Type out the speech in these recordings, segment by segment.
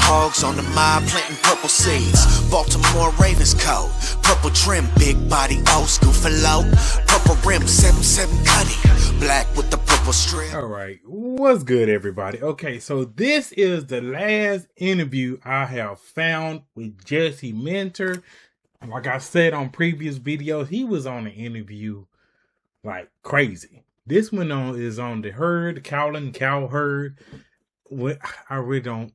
hogs on the mob planting purple seeds. Baltimore Ravens coat, purple trim, big body, old school flow. Purple rim, 7-7 cutty, black with the purple strip. All right, what's good, everybody? Okay, so this is the last interview I have found with Jesse Minter. Like I said on previous videos, he was on an interview like crazy. This one is on the Herd, Colin, Cowherd. I really don't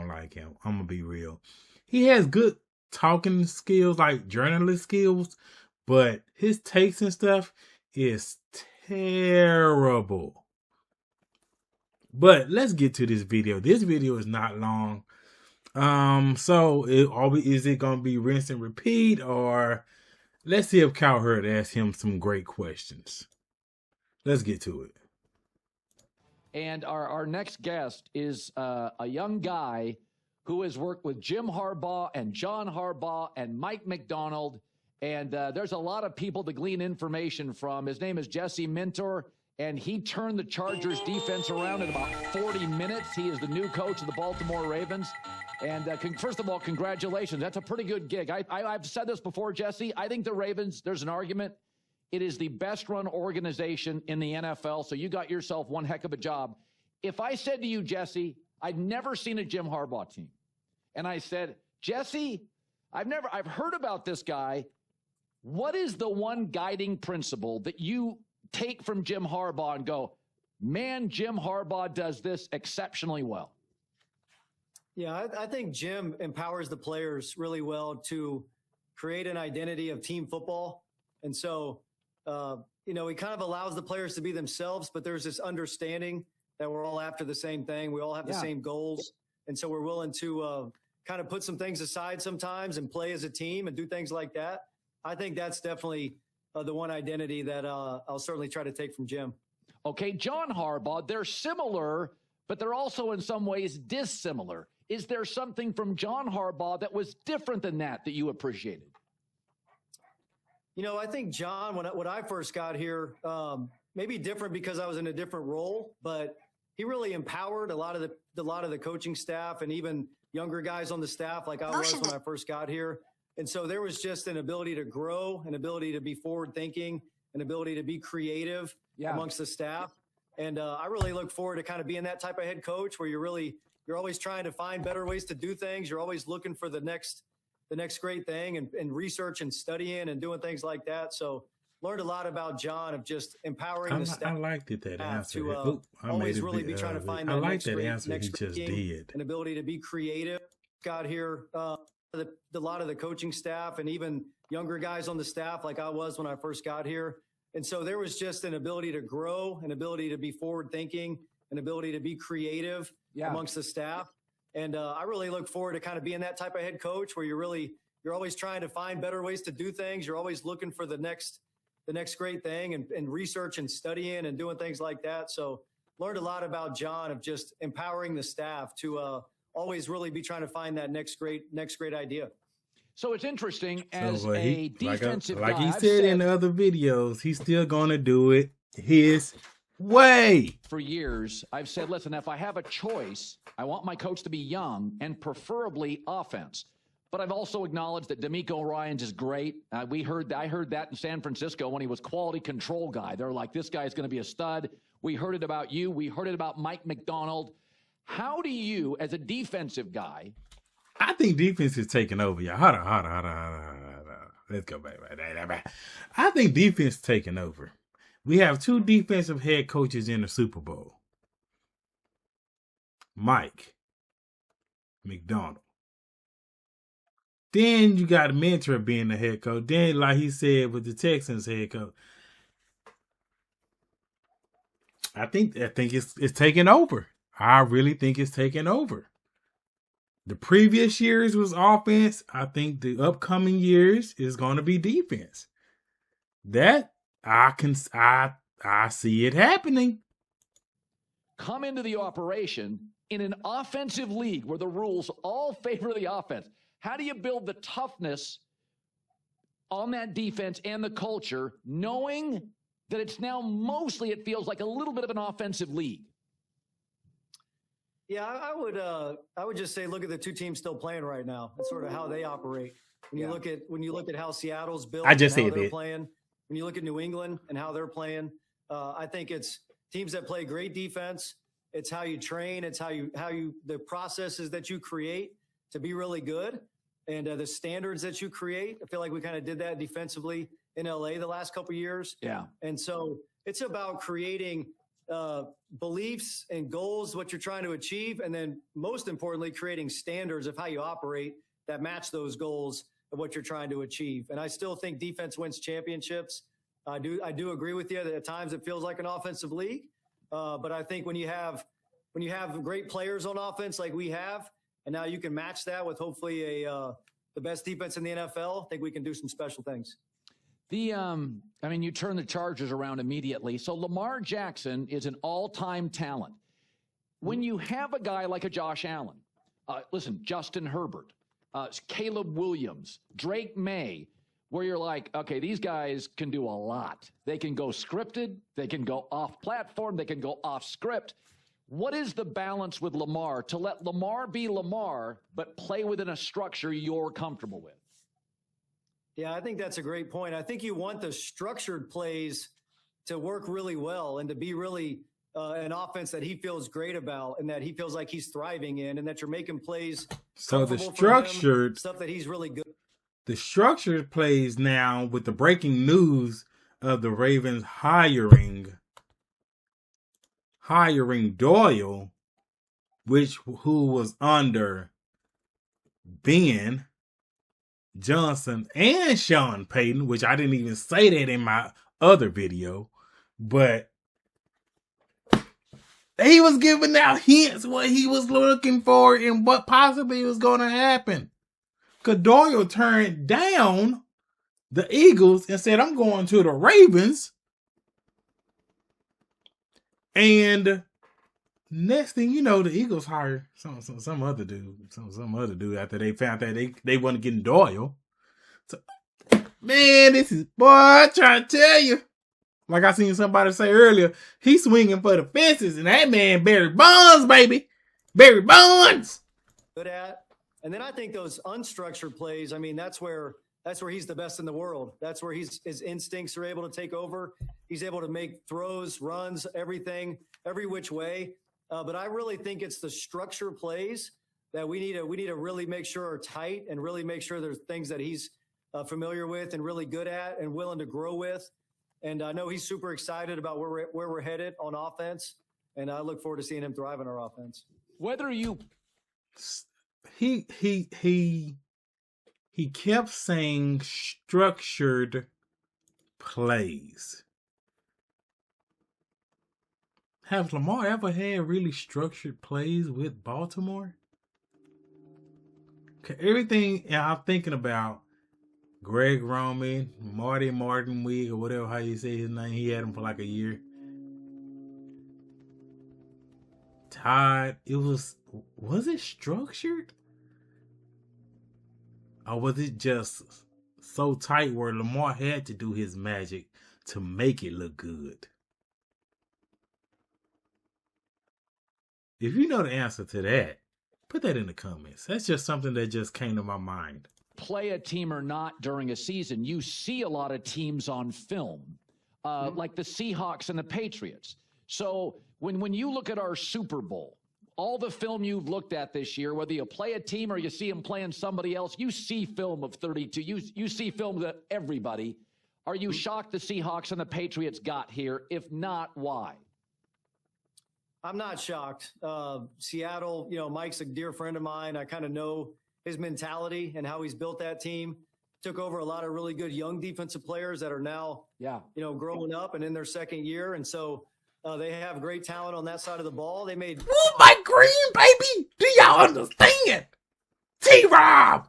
like him. I'm gonna be real. He has good talking skills, like journalist skills, but his takes and stuff is terrible. But let's get to this video. This video is not long. So is it gonna be rinse and repeat, or let's see if Cowherd asks him some great questions. Let's get to it. And our next guest is a young guy who has worked with Jim Harbaugh and John Harbaugh and Mike Macdonald. And there's a lot of people to glean information from. His name is Jesse Minter, and he turned the Chargers defense around in about 40 minutes. He is the new coach of the Baltimore Ravens. And first of all, congratulations. That's a pretty good gig. I've said this before, Jesse. I think the Ravens, there's an argument. It is the best run organization in the NFL. So you got yourself one heck of a job. If I said to you, Jesse, I'd never seen a Jim Harbaugh team. And I said, Jesse, I've heard about this guy. What is the one guiding principle that you take from Jim Harbaugh and go, man, Jim Harbaugh does this exceptionally well? Yeah, I think Jim empowers the players really well to create an identity of team football. And so, he kind of allows the players to be themselves, but there's this understanding that we're all after the same thing. We all have the same goals. And so we're willing to kind of put some things aside sometimes and play as a team and do things like that. I think that's definitely the one identity that I'll certainly try to take from Jim. Okay, John Harbaugh, they're similar, but they're also in some ways dissimilar. Is there something from John Harbaugh that was different than that you appreciated? I think John, when I first got here, maybe different because I was in a different role, but he really empowered a lot of the coaching staff and even younger guys on the staff like I was when I first got here. And so there was just an ability to grow, an ability to be forward thinking, an ability to be creative amongst the staff. And I really look forward to kind of being that type of head coach where you're always trying to find better ways to do things. You're always looking for the next great thing and research and studying and doing things like that. So learned a lot about John of just empowering the staff. I liked that answer. To always really be trying to find that next great answer he just did. An ability to be creative. Got here, a lot of the coaching staff and even younger guys on the staff like I was when I first got here. And so there was just an ability to grow, an ability to be forward thinking, an ability to be creative amongst the staff. And I really look forward to kind of being that type of head coach where you're always trying to find better ways to do things. You're always looking for the next great thing and research and studying and doing things like that. So learned a lot about John of just empowering the staff to always really be trying to find that next great idea. So it's interesting as a defensive guy. Like he said in the other videos, he's still going to do it his way. For years, I've said, listen, if I have a choice, I want my coach to be young and preferably offense. But I've also acknowledged that D'Amico Ryans is great. I heard that in San Francisco when he was quality control guy. They're like, this guy's going to be a stud. We heard it about you. We heard it about Mike Macdonald. How do you, as a defensive guy... I think defense is taking over, y'all. Hold on. Let's go back. I think defense is taking over. We have two defensive head coaches in the Super Bowl. Mike Macdonald. Then you got Minter being the head coach. Then, like he said, with the Texans head coach. I think it's taking over. I really think it's taking over. The previous years was offense. I think the upcoming years is going to be defense. That I see it happening. Come into the operation in an offensive league where the rules all favor the offense. How do you build the toughness on that defense and the culture, knowing that it's now mostly, it feels like a little bit of an offensive league? Yeah, I would just say look at the two teams still playing right now. That's sort of how they operate. When you look at how Seattle's built, I just and how said they're that. playing. When you look at New England and how they're playing, I think it's teams that play great defense. It's how you train. It's how you the processes that you create to be really good, and the standards that you create. I feel like we kind of did that defensively in LA the last couple of years. Yeah, and so it's about creating beliefs and goals, what you're trying to achieve, and then most importantly, creating standards of how you operate that match those goals of what you're trying to achieve. And I still think defense wins championships. I do agree with you that at times it feels like an offensive league, but I think when you have great players on offense like we have, and now you can match that with hopefully the best defense in the NFL, I think we can do some special things. You turn the Chargers around immediately. So Lamar Jackson is an all-time talent. When you have a guy like a Josh Allen, Justin Herbert, Caleb Williams, Drake May, where you're like, okay, these guys can do a lot. They can go scripted. They can go off platform. They can go off script. What is the balance with Lamar to let Lamar be Lamar, but play within a structure you're comfortable with? Yeah, I think that's a great point. I think you want the structured plays to work really well and to be really an offense that he feels great about and that he feels like he's thriving in, and that you're making plays. So the structured stuff that he's really good. The structured plays now with the breaking news of the Ravens hiring Doyle, who was under Ben Johnson and Sean Payton, which I didn't even say that in my other video, but he was giving out hints what he was looking for and what possibly was going to happen. Because Doyle turned down the Eagles and said, I'm going to the Ravens. And next thing you know, the Eagles hired some other dude after they found that they wasn't getting Doyle. So, man, this is, boy, I'm trying to tell you. Like I seen somebody say earlier, he's swinging for the fences, and that man Barry Bonds, baby. Barry Bonds. Good at. And then I think those unstructured plays, that's where he's the best in the world. That's where his instincts are able to take over. He's able to make throws, runs, everything, every which way. But I really think it's the structure plays that we need to really make sure are tight and really make sure there's things that he's familiar with and really good at and willing to grow with. And I know he's super excited about where we're headed on offense. And I look forward to seeing him thrive in our offense. Whether you... He kept saying structured plays. Has Lamar ever had really structured plays with Baltimore? Everything I'm thinking about, Greg Roman, Marty Martinwig, or whatever how you say his name, he had him for like a year. Todd, was it structured? Or was it just so tight where Lamar had to do his magic to make it look good? If you know the answer to that, put that in the comments. That's just something that just came to my mind. Play a team or not during a season, you see a lot of teams on film, like the Seahawks and the Patriots. So when you look at our Super Bowl, all the film you've looked at this year, whether you play a team or you see them playing somebody else, you see film of 32. You see film of everybody. Are you shocked the Seahawks and the Patriots got here? If not, why? I'm not shocked. Seattle, Mike's a dear friend of mine. I kind of know his mentality and how he's built that team. Took over a lot of really good young defensive players that are now, growing up and in their second year. And so they have great talent on that side of the ball. They made... Oh, my green, baby! Do y'all understand? T-Rob!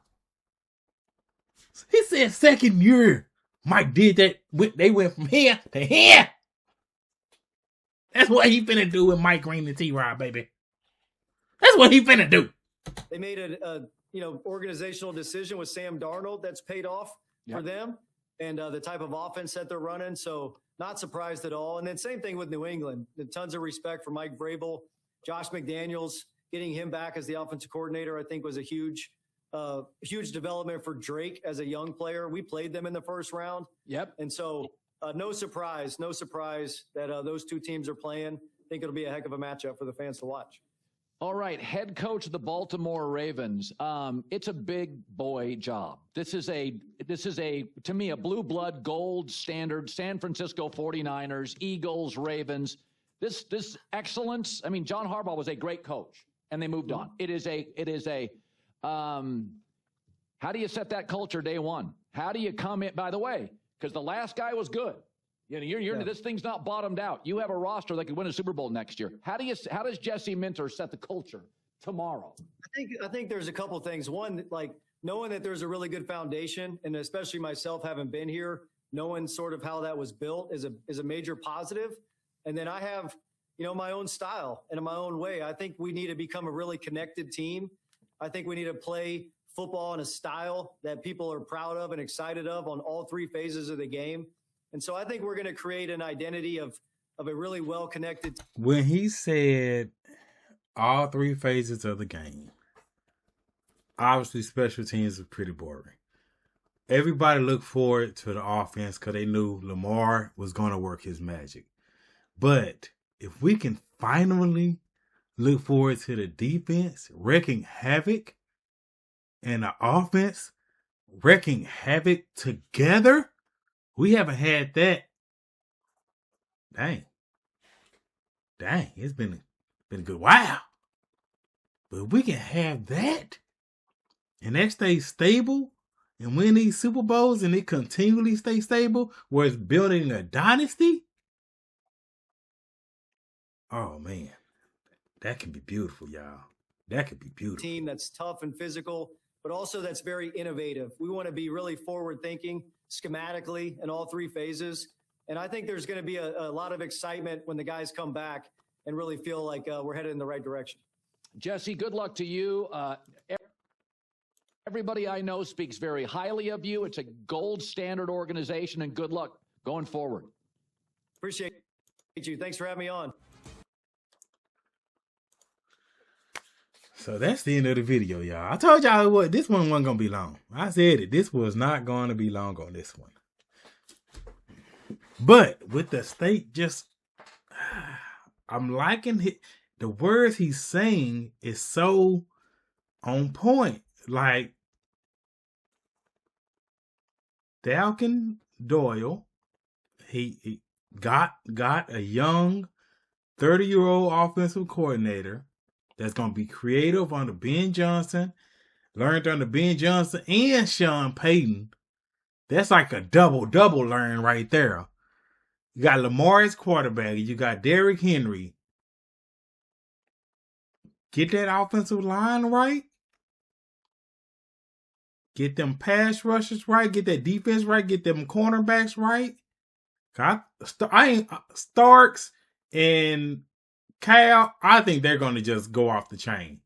He said second year. Mike did that. They went from here to here. That's what he finna do with Mike Green and T-Rob, baby. That's what he finna do. They made a organizational decision with Sam Darnold that's paid off for them and the type of offense that they're running. So not surprised at all. And then same thing with New England. Tons of respect for Mike Vrabel, Josh McDaniels, getting him back as the offensive coordinator, I think, was a huge development for Drake as a young player. We played them in the first round. Yep. And so no surprise that those two teams are playing. I think it'll be a heck of a matchup for the fans to watch. All right, head coach of the Baltimore Ravens. It's a big boy job. This is to me a blue blood gold standard. San Francisco 49ers, Eagles, Ravens. This excellence. I mean, John Harbaugh was a great coach, and they moved on. It is a. How do you set that culture day one? How do you come in? By the way, because the last guy was good. You know, this thing's not bottomed out. You have a roster that could win a Super Bowl next year. How does Jesse Minter set the culture tomorrow? I think there's a couple things. One, like knowing that there's a really good foundation, and especially myself having been here, knowing sort of how that was built is a major positive. And then I have, my own style and in my own way. I think we need to become a really connected team. I think we need to play football in a style that people are proud of and excited of on all three phases of the game. And so I think we're going to create an identity of a really well-connected. When he said all three phases of the game, obviously special teams is pretty boring. Everybody looked forward to the offense because they knew Lamar was going to work his magic. But if we can finally look forward to the defense wreaking havoc and the offense wreaking havoc together, we haven't had that. Dang, it's been a good while. But if we can have that, and that stays stable, and win these Super Bowls, and it continually stays stable, where it's building a dynasty. Oh man, that can be beautiful, y'all. That could be beautiful. Team that's tough and physical, but also that's very innovative. We want to be really forward-thinking, schematically in all three phases. And I think there's going to be a lot of excitement when the guys come back and really feel like we're headed in the right direction. Jesse, good luck to you. Everybody I know speaks very highly of you. It's a gold standard organization, and good luck going forward. Appreciate you. Thanks for having me on. So that's the end of the video, y'all. I told y'all what this one wasn't going to be long. I said it. This was not going to be long on this one. But with the state just, I'm liking it. The words he's saying is so on point. Like, Dalkin Doyle, he got a young 30-year-old offensive coordinator that's going to be creative under Ben Johnson, learned under Ben Johnson and Sean Payton. That's like a double learn right there. You got Lamar as quarterback. You got Derrick Henry. Get that offensive line right. Get them pass rushers right. Get that defense right. Get them cornerbacks right. Starks and Cal, I think they're going to just go off the chain.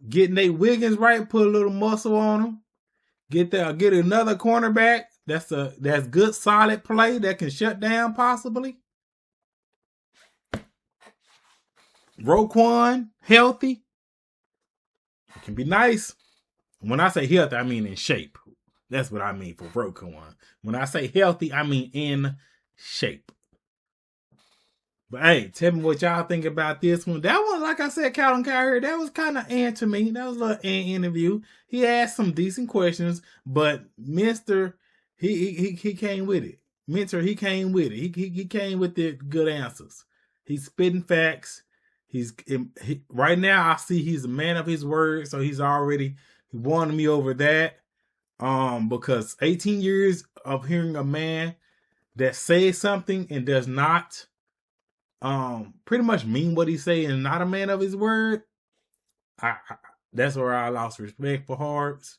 Getting Nate Wiggins right, put a little muscle on them. Get another cornerback. That's good, solid play that can shut down possibly. Roquan, healthy. It can be nice. When I say healthy, I mean in shape. That's what I mean for Roquan. When I say healthy, I mean in shape. But hey, tell me what y'all think about this one. That one, like I said, Colin Cowherd, that was kind of to me. That was a little interview. He asked some decent questions, but Mr. He came with it. Mentor, he came with it. He came with the good answers. He's spitting facts. Right now I see he's a man of his word, so he won me over that. Because 18 years of hearing a man that says something and does not pretty much mean what he say and not a man of his word. That's where I lost respect for Harbs.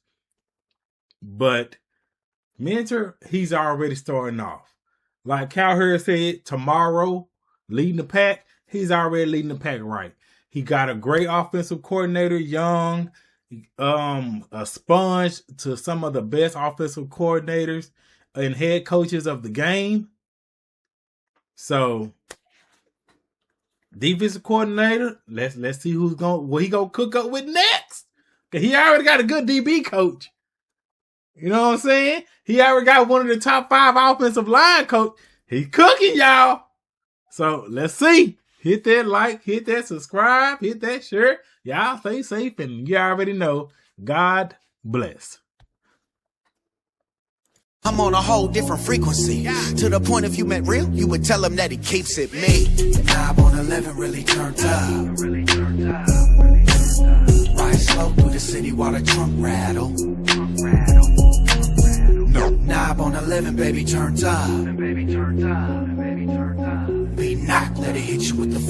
But Mentor, he's already starting off. Like Cowherd said, tomorrow, leading the pack, he's already leading the pack right. He got a great offensive coordinator, young, a sponge to some of the best offensive coordinators and head coaches of the game. So Defensive coordinator. Let's see what he gonna cook up with next. Cause he already got a good DB coach. You know what I'm saying? He already got one of the top 5 offensive line coach. He cooking, y'all. So let's see. Hit that like, hit that subscribe, hit that share. Y'all stay safe, and you already know. God bless. I'm on a whole different frequency. To the point if you met real, you would tell him that he keeps it me. Knob on 11 really turned up. Ride slow through the city while the trunk rattle. Knob on 11, baby, turned up. Be knocked, let it hit you with the